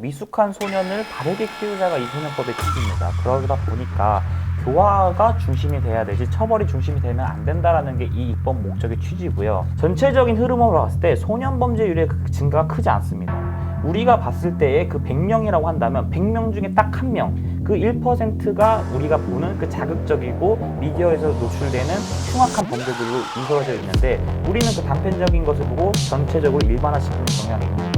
미숙한 소년을 바르게 키우자가 이 소년법의 취지입니다. 그러다 보니까 교화가 중심이 돼야 되지 처벌이 중심이 되면 안 된다라는 게 이 입법 목적의 취지고요. 전체적인 흐름으로 봤을 때 소년 범죄율의 증가가 크지 않습니다. 우리가 봤을 때의 그 100명이라고 한다면 100명 중에 딱 한 명, 그 1%가 우리가 보는 그 자극적이고 미디어에서 노출되는 흉악한 범죄들로 이루어져 있는데 우리는 그 단편적인 것을 보고 전체적으로 일반화시키는 경향이 있는 거죠.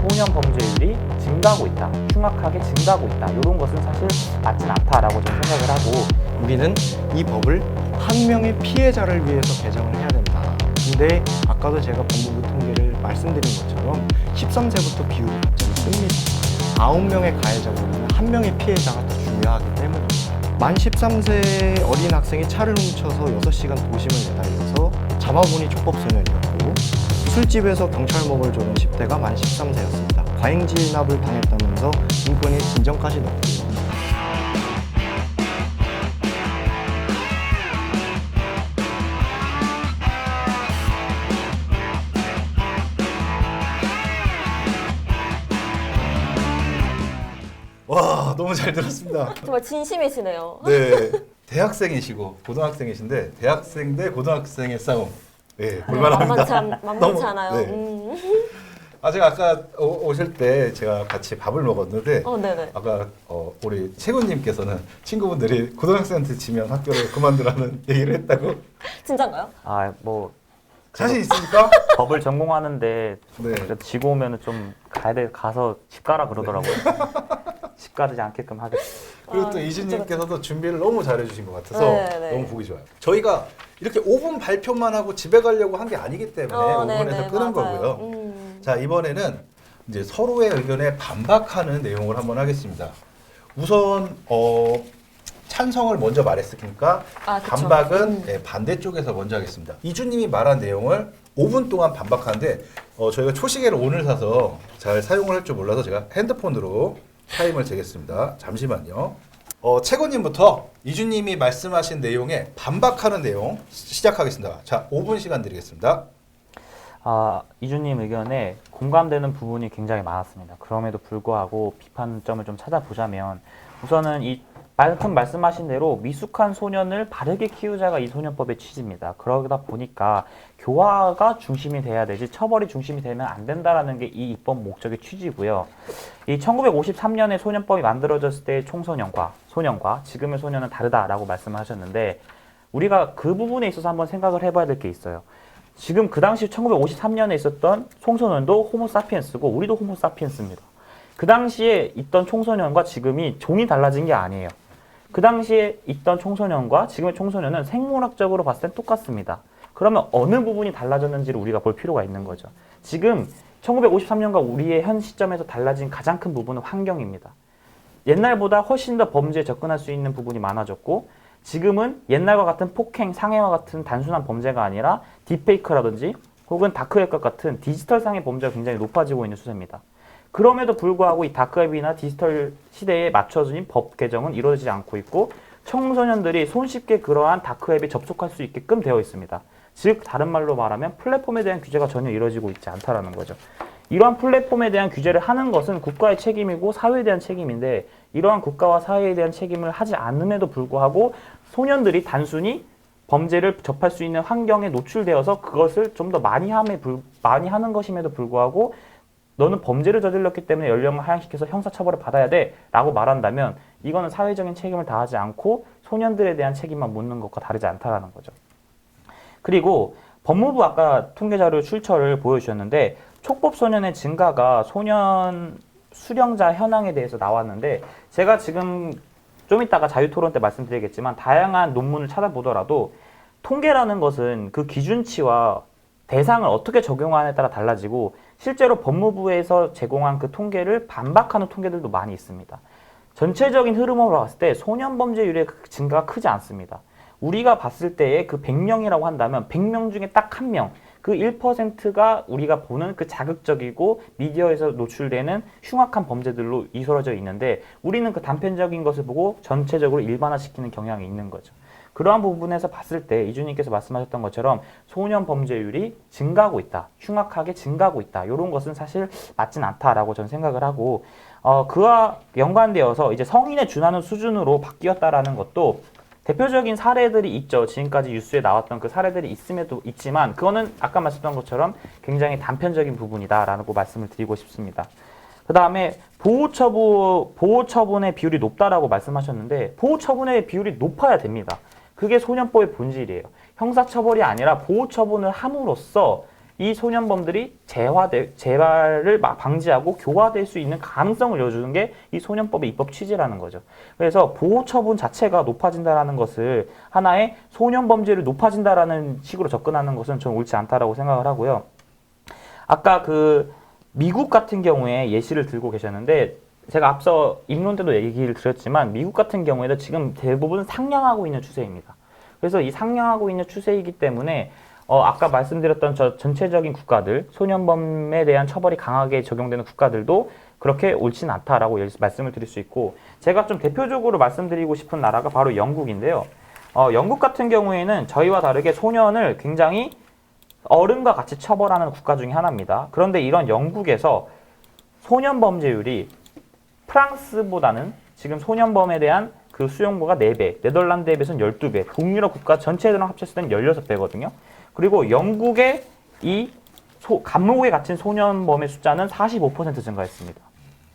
소년 범죄율이 증가하고 있다, 흉악하게 증가하고 있다, 이런 것은 사실 맞진 않다라고 저는 생각을 하고, 우리는 이 법을 한 명의 피해자를 위해서 개정을 해야 된다. 근데 아까도 제가 법무부 통계를 말씀드린 것처럼 13세부터 비율이 갑자기 씁니다. 9명의 가해자보다는 한 명의 피해자가 더 중요하기 때문입니다. 만 13세 어린 학생이 차를 훔쳐서 6시간 도심을 내달려서 잡아보니 촉법소년이었고, 술집에서 경찰목을 조른 10대가 만 13세였습니다. 과잉 진압을 당했다면서 인권위 진정까지 넣고요. 와, 너무 잘 들었습니다. 정말 진심이시네요. 네, 대학생이시고 고등학생이신데 대학생 대 고등학생의 싸움. 네, 볼만합니다. 만만치 않아요. 네. 제가 아까 오실 때 제가 같이 밥을 먹었는데 네네. 아까 우리 최군님께서는 친구분들이 고등학생한테 지면 학교를 그만두라는 얘기를 했다고. 진짠가요? 뭐 자신 있습니까? 법을 전공하는데 네. 지고 오면은 좀 가서 집 가라 그러더라고요. 집 가지 않게끔 하겠습니다. 그리고 또 이준님께서도 준비를 너무 잘해주신 것 같아서 네네. 너무 보기 좋아요. 저희가 이렇게 5분 발표만 하고 집에 가려고 한 게 아니기 때문에 5분에서 끄는 거고요. 자, 이번에는 이제 서로의 의견에 반박하는 내용을 한번 하겠습니다. 우선 찬성을 먼저 말했으니까 그쵸. 반박은 네, 반대쪽에서 먼저 하겠습니다. 이준님이 말한 내용을 5분 동안 반박하는데 저희가 초시계를 오늘 사서 잘 사용을 할 줄 몰라서 제가 핸드폰으로 타임을 재겠습니다. 잠시만요. 최고님부터 이준님이 말씀하신 내용에 반박하는 내용 시작하겠습니다. 자, 5분 시간 드리겠습니다. 이준님 의견에 공감되는 부분이 굉장히 많았습니다. 그럼에도 불구하고 비판점을 좀 찾아보자면 우선은 이 방금 말씀하신 대로 미숙한 소년을 바르게 키우자가 이 소년법의 취지입니다. 그러다 보니까 교화가 중심이 돼야 되지 처벌이 중심이 되면 안 된다라는 게 이 입법 목적의 취지고요. 이 1953년에 소년법이 만들어졌을 때의 청소년과 소년과 지금의 소년은 다르다라고 말씀을 하셨는데 우리가 그 부분에 있어서 한번 생각을 해봐야 될 게 있어요. 지금 그 당시 1953년에 있었던 청소년도 호모사피엔스고 우리도 호모사피엔스입니다. 그 당시에 있던 청소년과 지금이 종이 달라진 게 아니에요. 그 당시에 있던 청소년과 지금의 청소년은 생물학적으로 봤을 땐 똑같습니다. 그러면 어느 부분이 달라졌는지를 우리가 볼 필요가 있는 거죠. 지금 1953년과 우리의 현 시점에서 달라진 가장 큰 부분은 환경입니다. 옛날보다 훨씬 더 범죄에 접근할 수 있는 부분이 많아졌고 지금은 옛날과 같은 폭행, 상해와 같은 단순한 범죄가 아니라 딥페이크라든지 혹은 다크웹과 같은 디지털상의 범죄가 굉장히 높아지고 있는 추세입니다. 그럼에도 불구하고 이 다크웹이나 디지털 시대에 맞춰진 법 개정은 이루어지지 않고 있고 청소년들이 손쉽게 그러한 다크웹에 접속할 수 있게끔 되어 있습니다. 즉 다른 말로 말하면 플랫폼에 대한 규제가 전혀 이루어지고 있지 않다라는 거죠. 이러한 플랫폼에 대한 규제를 하는 것은 국가의 책임이고 사회에 대한 책임인데 이러한 국가와 사회에 대한 책임을 하지 않음에도 불구하고 소년들이 단순히 범죄를 접할 수 있는 환경에 노출되어서 그것을 좀 더 많이 하는 것임에도 불구하고 너는 범죄를 저질렀기 때문에 연령을 하향시켜서 형사처벌을 받아야 돼 라고 말한다면 이거는 사회적인 책임을 다하지 않고 소년들에 대한 책임만 묻는 것과 다르지 않다라는 거죠. 그리고 법무부 아까 통계자료 출처를 보여주셨는데 촉법소년의 증가가 소년 수령자 현황에 대해서 나왔는데 제가 지금 좀 이따가 자유토론 때 말씀드리겠지만 다양한 논문을 찾아보더라도 통계라는 것은 그 기준치와 대상을 어떻게 적용하느냐에 따라 달라지고 실제로 법무부에서 제공한 그 통계를 반박하는 통계들도 많이 있습니다. 전체적인 흐름으로 봤을 때 소년 범죄율의 증가가 크지 않습니다. 우리가 봤을 때의 그 100명이라고 한다면 100명 중에 딱 한 명, 그 1%가 우리가 보는 그 자극적이고 미디어에서 노출되는 흉악한 범죄들로 이루어져 있는데 우리는 그 단편적인 것을 보고 전체적으로 일반화시키는 경향이 있는 거죠. 그러한 부분에서 봤을 때 이준님께서 말씀하셨던 것처럼 소년 범죄율이 증가하고 있다, 흉악하게 증가하고 있다, 이런 것은 사실 맞진 않다라고 저는 생각을 하고 그와 연관되어서 이제 성인에 준하는 수준으로 바뀌었다라는 것도 대표적인 사례들이 있죠. 지금까지 뉴스에 나왔던 그 사례들이 있음에도 있지만 그거는 아까 말씀드린 것처럼 굉장히 단편적인 부분이다라고 말씀을 드리고 싶습니다. 그 다음에 보호처분의 비율이 높다라고 말씀하셨는데 보호처분의 비율이 높아야 됩니다. 그게 소년법의 본질이에요. 형사처벌이 아니라 보호처분을 함으로써 이 소년범들이 재발을 방지하고 교화될 수 있는 가능성을 열어주는 게 이 소년법의 입법 취지라는 거죠. 그래서 보호처분 자체가 높아진다라는 것을 하나의 소년범죄를 높아진다라는 식으로 접근하는 것은 좀 옳지 않다라고 생각을 하고요. 아까 그 미국 같은 경우에 예시를 들고 계셨는데 제가 앞서 입론 때도 얘기를 드렸지만 미국 같은 경우에도 지금 대부분 상향하고 있는 추세입니다. 그래서 이 상향하고 있는 추세이기 때문에 아까 말씀드렸던 저 전체적인 국가들, 소년범에 대한 처벌이 강하게 적용되는 국가들도 그렇게 옳지는 않다라고 말씀을 드릴 수 있고 제가 좀 대표적으로 말씀드리고 싶은 나라가 바로 영국인데요. 영국 같은 경우에는 저희와 다르게 소년을 굉장히 어른과 같이 처벌하는 국가 중에 하나입니다. 그런데 이런 영국에서 소년 범죄율이 프랑스보다는 지금 소년범에 대한 그 수용고가 4배, 네덜란드에 비해서는 12배, 북유럽 국가 전체들랑 합쳤을 때는 16배거든요. 그리고 영국의 이 감옥에 갇힌 소년범의 숫자는 45% 증가했습니다.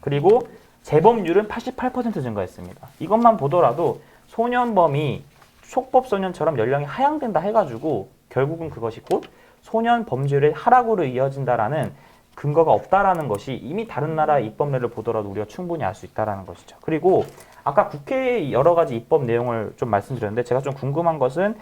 그리고 재범률은 88% 증가했습니다. 이것만 보더라도 소년범이 촉법소년처럼 연령이 하향된다 해가지고 결국은 그것이 곧 소년 범죄율의 하락으로 이어진다라는 근거가 없다라는 것이 이미 다른 나라의 입법례를 보더라도 우리가 충분히 알 수 있다라는 것이죠. 그리고 아까 국회의 여러 가지 입법 내용을 좀 말씀드렸는데 제가 좀 궁금한 것은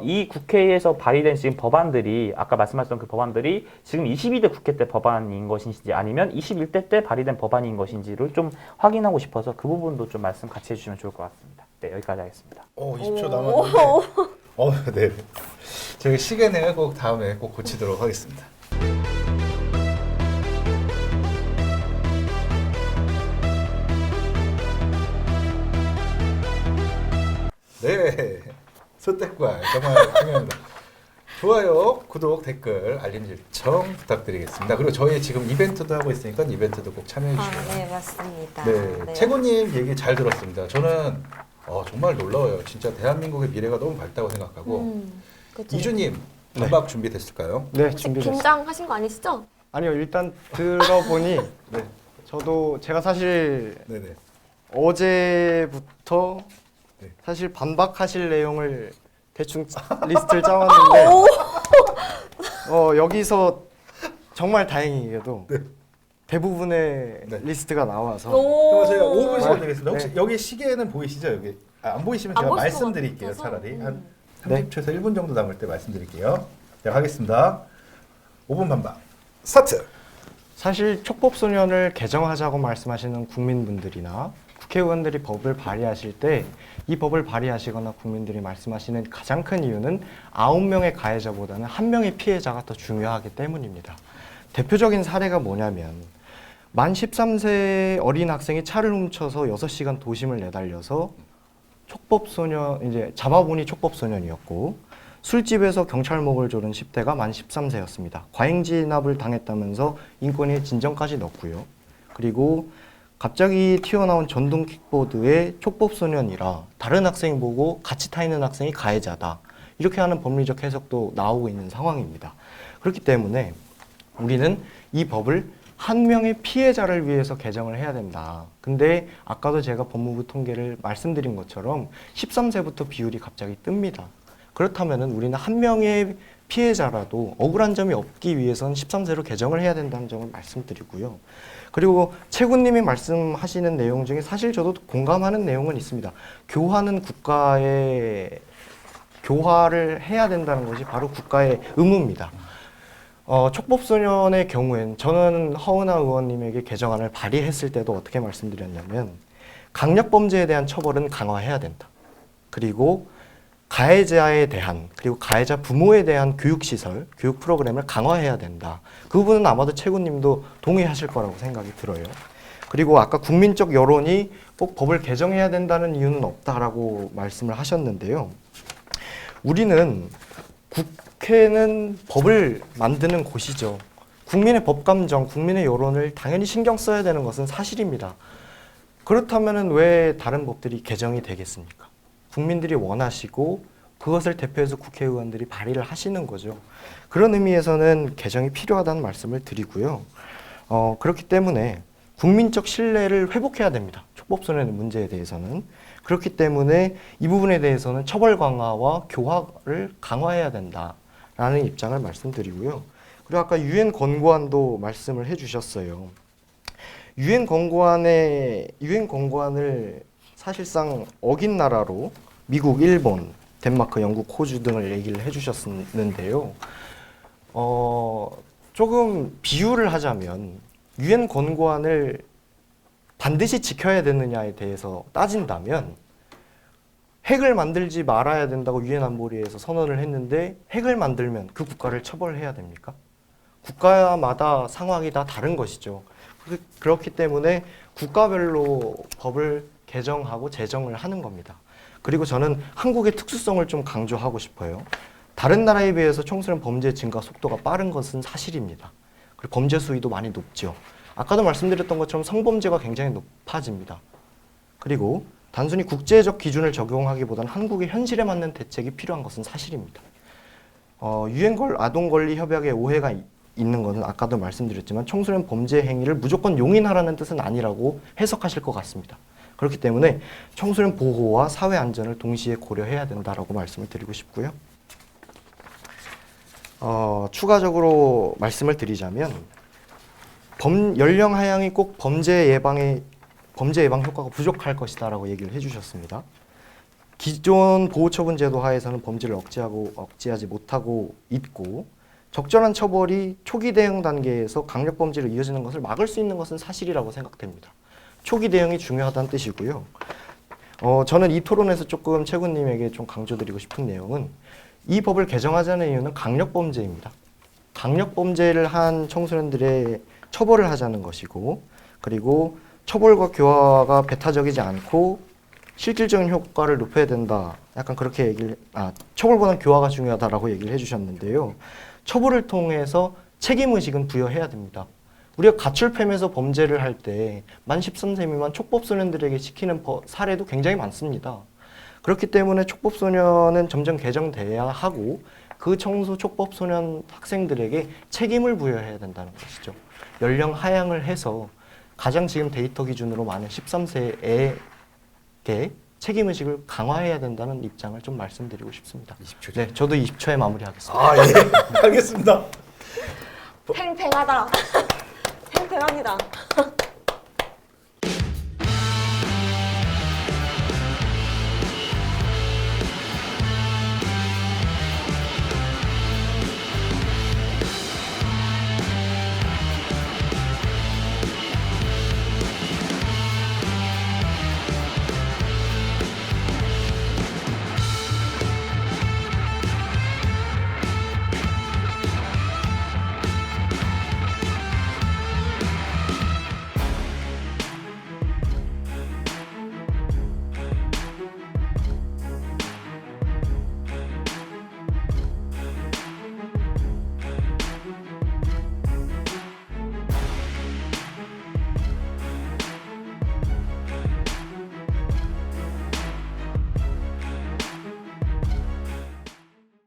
이 국회에서 발의된 지금 법안들이 아까 말씀하셨던 그 법안들이 지금 22대 국회 때 법안인 것인지 아니면 21대 때 발의된 법안인 것인지를 좀 확인하고 싶어서 그 부분도 좀 말씀 같이 해주시면 좋을 것 같습니다. 네, 여기까지 하겠습니다. 20초 남았는데. 네. 저희 시계는 꼭 다음에 꼭 고치도록 하겠습니다. 네. 소택과 정말 중요합니다. 좋아요, 구독, 댓글, 알림 설정 부탁드리겠습니다. 그리고 저희 지금 이벤트도 하고 있으니까 이벤트도 꼭 참여해 주시고요. 네, 맞습니다. 네, 최고님 얘기 잘 들었습니다. 저는 정말 놀라워요. 진짜 대한민국의 미래가 너무 밝다고 생각하고 그쵸. 이주님 반박 준비됐을까요? 네, 혹시 준비됐습니다. 긴장하신 거 아니시죠? 아니요, 일단 들어보니 네, 제가 사실 네네. 어제부터 네. 사실 반박하실 내용을 대충 리스트를 짜왔는데 여기서 정말 다행히게도 네. 대부분의 네. 리스트가 나와서 그럼 제가 5분 시간 드리겠습니다. 혹시 네. 여기 시계는 보이시죠? 여기 안 보이시면 안 제가 보실 것 말씀드릴게요. 같아서. 차라리 한 네. 30초에서 1분 정도 남을 때 말씀드릴게요. 자, 하겠습니다. 5분 반박 스타트. 사실 촉법소년을 개정하자고 말씀하시는 국민분들이나 국회의원들이 법을 발의하실 때 이 법을 발의하시거나 국민들이 말씀하시는 가장 큰 이유는 9명의 가해자보다는 1명의 피해자가 더 중요하기 때문입니다. 대표적인 사례가 뭐냐면 만 13세 어린 학생이 차를 훔쳐서 6시간 도심을 내달려서 잡아보니 촉법소년이었고 술집에서 경찰목을 조른 10대가 만 13세였습니다. 과잉진압을 당했다면서 인권위에 진정까지 넣고요. 그리고 갑자기 튀어나온 전동 킥보드에 촉법소년이라 다른 학생이 보고 같이 타 있는 학생이 가해자다. 이렇게 하는 법리적 해석도 나오고 있는 상황입니다. 그렇기 때문에 우리는 이 법을 한 명의 피해자를 위해서 개정을 해야 된다. 근데 아까도 제가 법무부 통계를 말씀드린 것처럼 13세부터 비율이 갑자기 뜹니다. 그렇다면 우리는 한 명의 피해자라도 억울한 점이 없기 위해서는 13세로 개정을 해야 된다는 점을 말씀드리고요. 그리고 최군님이 말씀하시는 내용 중에 사실 저도 공감하는 내용은 있습니다. 교화를 해야 된다는 것이 바로 국가의 의무입니다. 촉법소년의 경우엔 저는 허은하 의원님에게 개정안을 발의했을 때도 어떻게 말씀드렸냐면 강력범죄에 대한 처벌은 강화해야 된다. 그리고 가해자에 대한 그리고 가해자 부모에 대한 교육시설, 교육 프로그램을 강화해야 된다. 그 부분은 아마도 최군님도 동의하실 거라고 생각이 들어요. 그리고 아까 국민적 여론이 꼭 법을 개정해야 된다는 이유는 없다라고 말씀을 하셨는데요. 우리는 국회는 법을 만드는 곳이죠. 국민의 법감정, 국민의 여론을 당연히 신경 써야 되는 것은 사실입니다. 그렇다면 왜 다른 법들이 개정이 되겠습니까? 국민들이 원하시고 그것을 대표해서 국회의원들이 발의를 하시는 거죠. 그런 의미에서는 개정이 필요하다는 말씀을 드리고요. 그렇기 때문에 국민적 신뢰를 회복해야 됩니다. 촉법소년의 문제에 대해서는. 그렇기 때문에 이 부분에 대해서는 처벌 강화와 교화를 강화해야 된다라는 입장을 말씀드리고요. 그리고 아까 유엔 권고안도 말씀을 해주셨어요. 유엔 권고안을 사실상 어긴 나라로 미국, 일본, 덴마크, 영국, 호주 등을 얘기를 해주셨는데요. 조금 비유를 하자면 유엔 권고안을 반드시 지켜야 되느냐에 대해서 따진다면 핵을 만들지 말아야 된다고 유엔 안보리에서 선언을 했는데 핵을 만들면 그 국가를 처벌해야 됩니까? 국가마다 상황이 다 다른 것이죠. 그렇기 때문에 국가별로 법을 개정하고 제정을 하는 겁니다. 그리고 저는 한국의 특수성을 좀 강조하고 싶어요. 다른 나라에 비해서 청소년 범죄 증가 속도가 빠른 것은 사실입니다. 그리고 범죄 수위도 많이 높죠. 아까도 말씀드렸던 것처럼 성범죄가 굉장히 높아집니다. 그리고 단순히 국제적 기준을 적용하기보다는 한국의 현실에 맞는 대책이 필요한 것은 사실입니다. 유엔 아동 권리 협약에 오해가 있는 것은 아까도 말씀드렸지만 청소년 범죄 행위를 무조건 용인하라는 뜻은 아니라고 해석하실 것 같습니다. 그렇기 때문에 청소년 보호와 사회 안전을 동시에 고려해야 된다라고 말씀을 드리고 싶고요. 추가적으로 말씀을 드리자면 연령 하향이 꼭 범죄 예방 효과가 부족할 것이다라고 얘기를 해주셨습니다. 기존 보호처분제도 하에서는 범죄를 억제하지 못하고 있고 적절한 처벌이 초기 대응 단계에서 강력 범죄로 이어지는 것을 막을 수 있는 것은 사실이라고 생각됩니다. 초기 대응이 중요하다는 뜻이고요. 저는 이 토론에서 조금 최군님에게 좀 강조드리고 싶은 내용은 이 법을 개정하자는 이유는 강력 범죄입니다. 강력 범죄를 한 청소년들의 처벌을 하자는 것이고, 그리고 처벌과 교화가 배타적이지 않고 실질적인 효과를 높여야 된다. 약간 그렇게 처벌보다는 교화가 중요하다라고 얘기를 해주셨는데요. 처벌을 통해서 책임의식은 부여해야 됩니다. 우리가 가출팸에서 범죄를 할 때 만 13세 미만 촉법소년들에게 시키는 사례도 굉장히 많습니다. 그렇기 때문에 촉법소년은 점점 개정돼야 하고 그 촉법소년 학생들에게 책임을 부여해야 된다는 것이죠. 연령 하향을 해서 가장 지금 데이터 기준으로 많은 13세에게 책임의식을 강화해야 된다는 입장을 좀 말씀드리고 싶습니다. 20초. 네, 저도 20초에 마무리하겠습니다. 아, 예. 알겠습니다. 팽팽하다. 팽팽합니다.